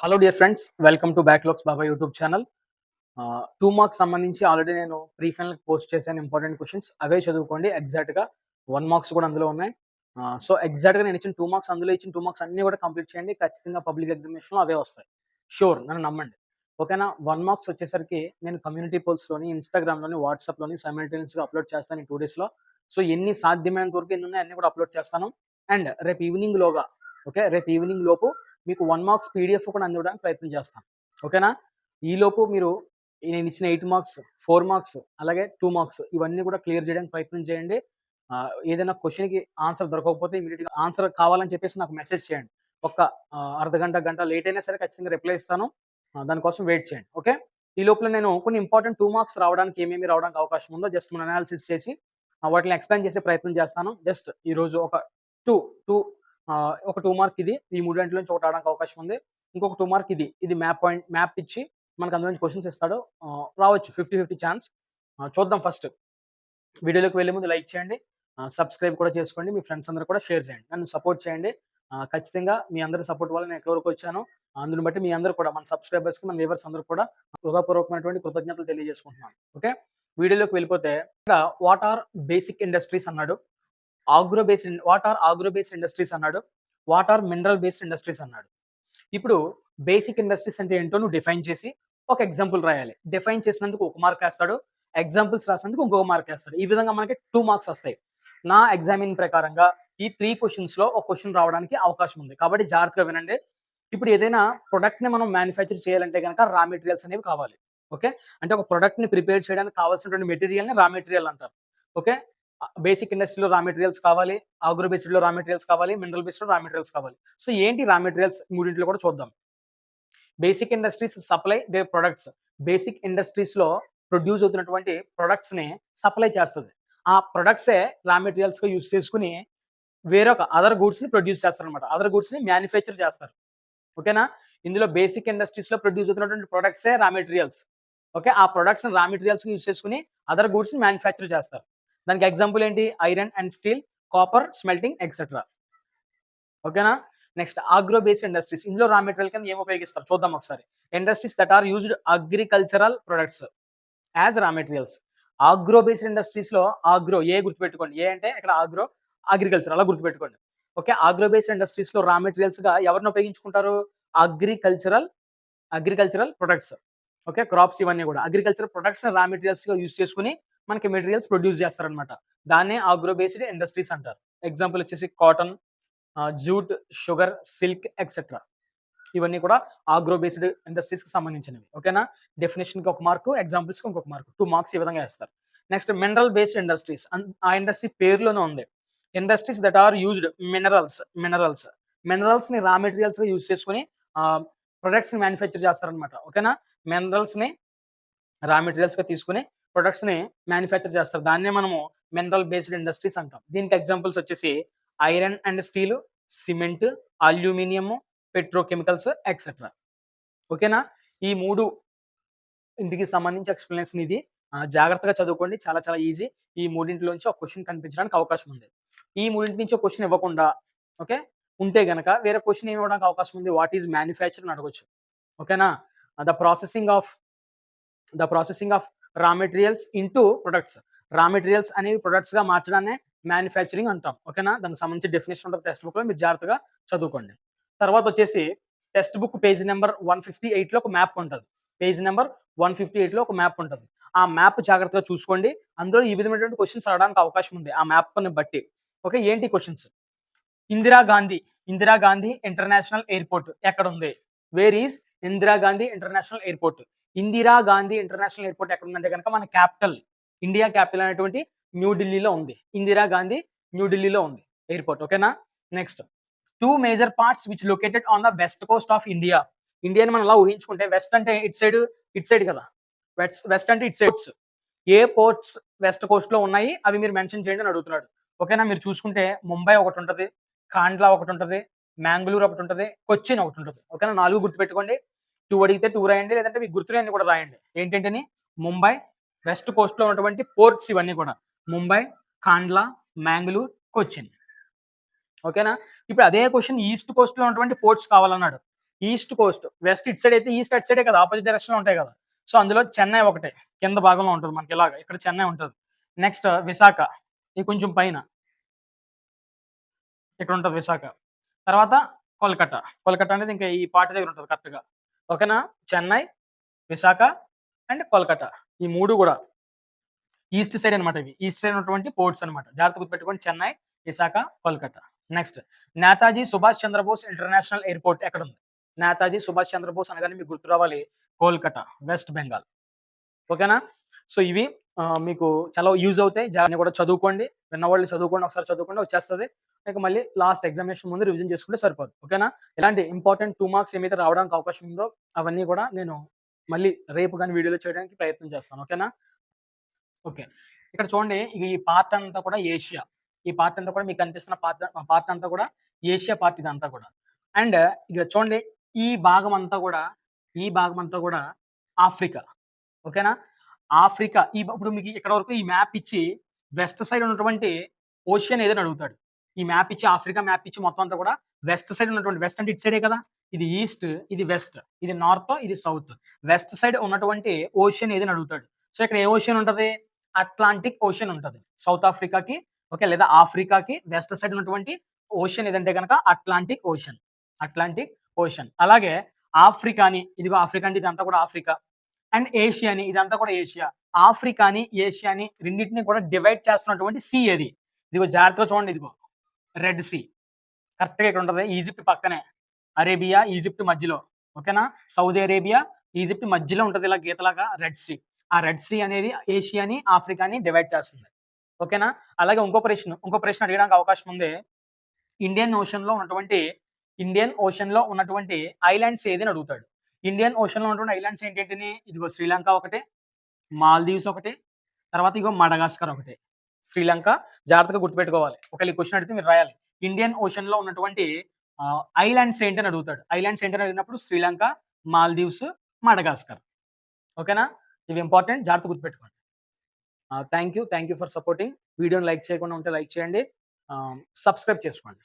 Hello dear friends, welcome to backlogs Baba YouTube channel. 2 marks సంబంధించి already నేను pre final post చేశాను. Important questions అవే చదువుకోండి. ఎగ్జాక్ట్గా 1 marks కూడా అందులో ఉన్నాయి. సో ఎగ్జాక్ట్గా నేను ఇచ్చిన 2 మార్క్స్, అందులో ఇచ్చిన 2 మార్క్స్ అన్ని కూడా కంప్లీట్ చేయండి. ఖచ్చితంగా పబ్లిక్ ఎగ్జామినేషన్లో అవే వస్తాయి. షూర్, నన్ను నమ్మండి. ఓకేనా. 1 మార్క్స్ వచ్చేసరికి నేను కమ్యూనిటీ పోల్స్లోని, ఇన్స్టాగ్రామ్లోని, వాట్సాప్లోని సైమల్టేనియస్గా అప్లోడ్ చేస్తాను ఈ 2 డేస్లో. సో ఎన్ని సాధ్యమైనంత వరకు ఎన్ని ఉన్నాయి అన్ని కూడా అప్లోడ్ చేస్తాను. అండ్ రేపు ఈవినింగ్ లోగా, రేపు ఈవినింగ్ లోపు మీకు 1 మార్క్స్ పీడిఎఫ్ కూడా అందివ్వడానికి ప్రయత్నం చేస్తాను. ఓకేనా. ఈలోపు మీరు నేను ఇచ్చిన 8 మార్క్స్, 4 మార్క్స్, అలాగే 2 మార్క్స్ ఇవన్నీ కూడా క్లియర్ చేయడానికి ప్రయత్నం చేయండి. ఏదైనా క్వశ్చన్‌కి ఆన్సర్ దొరకకపోతే ఇమ్మీడియేట్‌గా ఆన్సర్ కావాలని చెప్పేసి నాకు మెసేజ్ చేయండి. ఒక్క అర్ధగంట, గంట లేట్ అయినా సరే ఖచ్చితంగా రిప్లై ఇస్తాను. దానికోసం వెయిట్ చేయండి. ఓకే. ఈ లోపల నేను కొన్ని ఇంపార్టెంట్ 2 మార్క్స్ రావడానికి ఏమేమి రావడానికి అవకాశం ఉందో జస్ట్ మనం అనాలిసిస్ చేసి వాటిని ఎక్స్‌ప్లెయిన్ చేసే ప్రయత్నం చేస్తాను. జస్ట్ ఈరోజు ఒక 2, 2 ఒక 2 మార్క్ ఇది. ఈ మూడింటి నుంచి ఒకటి రావడానికి అవకాశం ఉంది. ఇంకొక 2 మార్క్ ఇది. ఇది మ్యాప్ ఇచ్చి మనకు అందులో నుంచి క్వెషన్స్ ఇస్తాడు. రావచ్చు 50-50 ఛాన్స్. చూద్దాం ఫస్ట్. వీడియోలోకి వెళ్ళే ముందు లైక్ చేయండి. సబ్స్క్రైబ్ కూడా చేసుకోండి. మీ ఫ్రెండ్స్ అందరూ కూడా షేర్ చేయండి. నన్ను సపోర్ట్ చేయండి. ఖచ్చితంగా మీ అందరి సపోర్ట్ వల్ల నేను ఎక్కడి వరకు వచ్చానో అందుని బట్టి మీ అందరూ కూడా, మన సబ్స్క్రైబర్స్‌కి, మన వ్యూవర్స్ అందరూ కూడా హృదయపూర్వకమైనటువంటి కృతజ్ఞతలు తెలియజేసుకుంటున్నాను. ఓకే. వీడియోలోకి వెళ్ళిపోతే ఇక్కడ వాట్ ఆర్ బేసిక్ ఇండస్ట్రీస్ అన్నాడు. What are agro based industries అన్నాడు. What are mineral based industries అన్నాడు. ఇప్పుడు బేసిక్ ఇండస్ట్రీస్ అంటే ఏంటో నువ్వు డిఫైన్ చేసి ఒక ఎగ్జాంపుల్ రాయాలి. డిఫైన్ చేసినందుకు 1 మార్క్ వేస్తాడు. ఎగ్జాంపుల్స్ రాసినందుకు ఇంకొక మార్క్ వేస్తాడు. ఈ విధంగా మనకి 2 మార్క్స్ వస్తాయి. నా ఎగ్జామిన్ ప్రకారంగా ఈ 3 క్వెషన్స్ లో ఒక క్వెషన్ రావడానికి అవకాశం ఉంది. కాబట్టి జాగ్రత్తగా వినండి. ఇప్పుడు ఏదైనా ప్రొడక్ట్ ని మనం మ్యానుఫ్యాక్చర్ చేయాలంటే కనుక రా మెటీరియల్స్ అనేవి కావాలి. ఓకే. అంటే ఒక ప్రొడక్ట్ ని ప్రిపేర్ చేయడానికి కావాల్సినటువంటి మెటీరియల్ ని రా మెటీరియల్ అంటారు. ఓకే. బేసిక్ ఇండస్ట్రీలో రా మెటీరియల్స్ కావాలి, ఆగ్రో బేస్డ్‌లో రా మెటీరియల్స్ కావాలి, మినరల్ బేస్డ్‌లో రా మెటీరియల్స్ కావాలి. సో ఏంటి రా మెటీరియల్స్ మూడింటిలో కూడా చూద్దాం. Basic industries supply their products. బేసిక్ ఇండస్ట్రీస్‌లో ప్రొడ్యూస్ అవుతున్నటువంటి ప్రొడక్ట్స్‌ని సప్లై చేస్తది. ఆ ప్రొడక్ట్సే రా మెటీరియల్స్‌గా యూజ్ చేసుకొని వేరొక అదర్ గూడ్స్‌ని ప్రొడ్యూస్ చేస్తారనమాట. అదర్ గూడ్స్‌ని మ్యానుఫ్యాక్చర్ చేస్తారు. ఓకేనా. ఇందులో బేసిక్ ఇండస్ట్రీస్‌లో ప్రొడ్యూస్ అవుతున్నటువంటి ప్రొడక్ట్సే రా మెటీరియల్స్. ఓకే. ఆ ప్రొడక్ట్స్‌ని రా మెటీరియల్స్‌గా యూజ్ చేసుకొని అదర్ గూడ్స్‌ని మ్యానుఫ్యాక్చర్ చేస్తారు. దానికి ఎగ్జాంపుల్ ఏంటి? Iron and steel, copper smelting etcetera. ఓకేనా. Next agro based industries. ఇందులో రా మెటీరియల్ కింద ఏం ఉపయోగిస్తారు చూద్దాం ఒకసారి. Industries that are used agricultural products as raw materials. Agro based industries లో ఆగ్రో ఏ గుర్తుపెట్టుకోండి. ఏ అంటే ఇక్కడ ఆగ్రో, అగ్రికల్చర్ అలా గుర్తుపెట్టుకోండి. ఓకే. ఆగ్రో బేస్డ్ ఇండస్ట్రీస్ లో రా మెటీరియల్స్ గా ఎవరిని ఉపయోగించుకుంటారు? Agricultural agricultural products. Okay. Crops ఇవన్నీ కూడా అగ్రికల్చరల్ ప్రొడక్ట్స్ రా మెటీరియల్స్ గా యూజ్ చేసుకుని మనకి మెటీరియల్స్ ప్రొడ్యూస్ చేస్తారనమాట. దాన్నే ఆగ్రో బేస్డ్ ఇండస్ట్రీస్ అంటారు. ఎగ్జాంపుల్ వచ్చేసి cotton, jute, sugar, silk etcetera. ఇవన్నీ కూడా ఆగ్రో బేస్డ్ ఇండస్ట్రీస్ కి సంబంధించినవి. ఓకేనా. డెఫినేషన్ కి 1 మార్కు, ఎగ్జాంపుల్స్ కి ఇంకొక మార్కు. 2 మార్క్స్ ఈ విధంగా వేస్తారు. Next mineral based industries. ఆ ఇండస్ట్రీ పేరులోనే ఉంది. Industries that are used minerals ని రా మెటీరియల్స్ గా యూజ్ చేసుకుని ప్రొడక్ట్స్ ని మ్యానుఫ్యాక్చర్ చేస్తారనమాట. ఓకేనా. మినరల్స్ ని రా మెటీరియల్స్ గా తీసుకుని ప్రొడక్ట్స్ ని మ్యానుఫ్యాక్చర్ చేస్తారు. దాన్నే మనము మినరల్ బేస్డ్ ఇండస్ట్రీస్ అంటాం. దీనికి ఎగ్జాంపుల్స్ వచ్చేసి iron and steel, cement, aluminium, petrochemicals etcetera. ఓకేనా. ఈ 3 ఇంటికి సంబంధించి ఎక్స్‌ప్లనేషన్ ఇది. జాగ్రత్తగా చదువుకోండి. చాలా చాలా ఈజీ. ఈ మూడింటిలోంచి ఒక క్వెషన్ కనిపించడానికి అవకాశం ఉంది. ఈ మూడింటి నుంచి ఒక క్వెషన్ ఇవ్వకుండా ఓకే ఉంటే గనక వేరే క్వెషన్ ఏమి ఇవ్వడానికి అవకాశం ఉంది? వాట్ ఈస్ మ్యానుఫ్యాక్చర్ అని అడగొచ్చు. ఓకేనా. ద ప్రాసెసింగ్ ఆఫ్ రా మెటీరియల్స్ ఇంటూ ప్రొడక్ట్స్. రా మెటీరియల్స్ అనేవి ప్రొడక్ట్స్ గా మార్చడాన్నే మ్యానుఫ్యాక్చరింగ్ అంటాం. ఓకేనా. దానికి సంబంధించి డెఫినేషన్ ఉంటుంది టెక్స్ట్ బుక్ లో, మీరు జాగ్రత్తగా చదువుకోండి. తర్వాత వచ్చేసి టెక్స్ట్ బుక్ పేజ్ నెంబర్ 158 లో ఒక మ్యాప్ ఉంటుంది. పేజ్ నెంబర్ 158 లో ఒక మ్యాప్ ఉంటుంది. ఆ మ్యాప్ జాగ్రత్తగా చూసుకోండి. అందులో ఈ విధమైనటువంటి క్వశ్చన్స్ రావడానికి అవకాశం ఉంది ఆ మ్యాప్‌ని బట్టి. ఓకే. ఏంటి క్వశ్చన్స్? ఇందిరాగాంధీ ఇంటర్నేషనల్ ఎయిర్‌పోర్ట్ ఎక్కడుంది? Where is Indira Gandhi international airport? Indira Gandhi international airport ఎక్కడుందంటే గనక మన క్యాపిటల్, ఇండియా క్యాపిటల్ అనేటువంటి న్యూఢిల్లీలో ఉంది. ఇందిరాగాంధీ న్యూఢిల్లీలో ఉంది ఎయిర్‌పోర్ట్. ఓకేనా. Next 2 major parts which located on the west Coast of India. ఇండియాని మనం అలా ఊహించుకుంటే వెస్ట్ అంటే ఇటు సైడ్ కదా. వెస్ట్ అంటే ఇటు సైడ్స్. ఏ పోర్ట్స్ వెస్ట్ కోస్ట్ లో ఉన్నాయి అవి మీరు మెన్షన్ చేయండి అని అడుగుతున్నాడు. ఓకేనా. మీరు చూసుకుంటే ముంబై ఒకటి ఉంటది, కాండ్లా ఒకటి ఉంటది, మ్యాంగ్లూర్ ఒకటి ఉంటది, కొచ్చిన్ ఒకటి ఉంటది. ఓకేనా. 4 గుర్తుపెట్టుకోండి. 2 అడిగితే 2 రాయండి, లేదంటే మీకు గుర్తులేని కూడా రాయండి. ఏంటంటని ముంబై, వెస్ట్ కోస్ట్ లో ఉన్నటువంటి పోర్ట్స్ ఇవన్నీ కూడా ముంబై, కాండ్లా, మ్యాంగ్లూర్, కొచ్చిన్. ఓకేనా. ఇప్పుడు అదే క్వశ్చన్ ఈస్ట్ కోస్ట్ లో ఉన్నటువంటి పోర్ట్స్ కావాలన్నాడు. East coast. వెస్ట్ ఇటు సైడ్ అయితే ఈస్ట్ అటు సైడే కదా! ఆపోజిట్ డైరెక్షన్‌లో ఉంటాయి కదా! సో, అందులో చెన్నై ఒకటే. కింద భాగంలో ఉంటది మనకి ఇలాగ. ఇక్కడ చెన్నై ఉంటది. నెక్స్ట్ విశాఖ. ఇది కొంచెం పైన. ఇక్కడ ఉంటది విశాఖ. తర్వాత కోల్‌కతా. కోల్‌కతా అనేది ఇంకా ఈ పార్ట్ దగ్గర ఉంటది కరెక్ట్‌గా. ఓకేనా? చెన్నై, విశాఖ అండ్ కోల్‌కతా. ఈ 3 గూడా ఈస్ట్ సైడ్ అనమాట ఇవి. ఈస్ట్ సైడ్ ఉన్నటువంటి పోర్ట్స్ అనమాట. జాగ్రత్తగా గుర్తుపెట్టుకోండి. Chennai, Visakha, Kolkata. Next Netaji Subhash Chandra Bose international airport ఎక్కడుంది? నేతాజీ సుభాష్ చంద్రబోస్ అనగానే మీకు గుర్తు రావాలి కోల్‌కతా, వెస్ట్ బెంగాల్. ఓకేనా? సో, ఇవి మీకు చాలా యూజ్ అవుతాయి. అన్ని కూడా చదువుకోండి. విన్నవాళ్ళు చదువుకోండి. ఒకసారి చదువుకోండి వచ్చేస్తది. ఇక మళ్ళీ లాస్ట్ ఎగ్జామినేషన్ ముందు రివిజన్ చేసుకుంటే సరిపోద్ది. ఓకేనా? ఇలాంటి ఇంపార్టెంట్ 2 మార్క్స్ ఏమైతే రావడానికి అవకాశం ఉందో అవన్నీ కూడా నేను మళ్ళీ రేపు గాని వీడియోలో చేయడానికి ప్రయత్నం చేస్తాను. ఓకేనా? ఓకే. ఇక్కడ చూడండి ఈ పార్ట్ అంతా కూడా ఏషియా. ఈ పార్ట్ అంతా కూడా మీకు కనిపిస్తున్న పార్ట్ అంతా కూడా ఏషియా పార్ట్ ఇదంతా కూడా. అండ్ ఇక చూడండి ఈ భాగం అంతా కూడా, ఈ భాగం అంతా కూడా ఆఫ్రికా. ఓకేనా? ఆఫ్రికా ఇప్పుడు మీకు ఇక్కడ వరకు ఈ మ్యాప్ ఇచ్చి వెస్ట్ సైడ్ ఉన్నటువంటి ఓషియన్ ఏదని అడుగుతాడు. ఈ మ్యాప్ ఇచ్చి ఆఫ్రికా మ్యాప్ ఇచ్చి మొత్తం అంతా కూడా వెస్ట్ సైడ్ ఉన్నటువంటి వెస్ట్ అంటే ఇటు సైడే కదా! ఇది ఈస్ట్, ఇది వెస్ట్, ఇది నార్త్, ఇది సౌత్. వెస్ట్ సైడ్ ఉన్నటువంటి ఓషియన్ ఏదని అడుగుతాడు. సో, ఇక్కడ ఏ ఓషియన్ ఉంటది? అట్లాంటిక్ ఓషియన్ ఉంటది. సౌత్ ఆఫ్రికాకి ఓకే. లేదా ఆఫ్రికాకి వెస్ట్ సైడ్ ఉన్నటువంటి ఓషియన్ ఏదంటే గనక అట్లాంటిక్ ఓషియన్. Atlantic ocean. అలాగే ఆఫ్రికాని ఇదిగో ఆఫ్రికా అంటే ఇదంతా కూడా ఆఫ్రికా. అండ్ ఏషియాని ఇదంతా కూడా ఏషియా. ఆఫ్రికాని, ఏషియాని రెండిటిని కూడా డివైడ్ చేస్తున్నటువంటి సీ ఏది? ఇదిగో జాగ్రత్తగా చూడండి ఇదిగో. Red Sea. కరెక్ట్‌గా ఇక్కడ ఉంటది. ఈజిప్ట్ పక్కనే. అరేబియా, ఈజిప్ట్ మధ్యలో. ఓకేనా? సౌదీ అరేబియా, ఈజిప్ట్ మధ్యలో ఉంటది ఇలా గీతలాగా రెడ్ సీ. ఆ రెడ్ సీ అనేది ఏషియాని, ఆఫ్రికాని డివైడ్ చేస్తుంది. ఓకేనా? అలాగే ఇంకో ప్రశ్న అడగడానికి అవకాశం ఉంది. ఇండియన్ ఓషన్‌లో ఉన్నటువంటి ఐలాండ్స్ ఏది అని అడుగుతాడు. ఇండియన్ ఓషన్‌లో ఉన్నటువంటి ఐలాండ్స్ ఏంటేంటిని? ఇదిగో శ్రీలంక ఒకటి, మాల్దీవ్స్ ఒకటి, తర్వాత ఇగో మడగాస్కర్ ఒకటి. శ్రీలంక జాగ్రత్తగా గుర్తుపెట్టుకోవాలి. ఒకవేళ ఈ క్వెషన్ అడిగితే మీరు రాయాలి. ఇండియన్ ఓషన్‌లో ఉన్నటువంటి ఐలాండ్స్ ఏంటని అడుగుతాడు. ఐలాండ్స్ ఏంటని అడిగినప్పుడు శ్రీలంక, మాల్దీవ్స్, మడగాస్కర్. ఓకేనా? ఇవి ఇంపార్టెంట్ జాగ్రత్తగా గుర్తుపెట్టుకోండి. Thank you for supporting. వీడియోని లైక్ చేయకుండా ఉంటే లైక్ చేయండి. సబ్స్క్రైబ్ చేసుకోండి.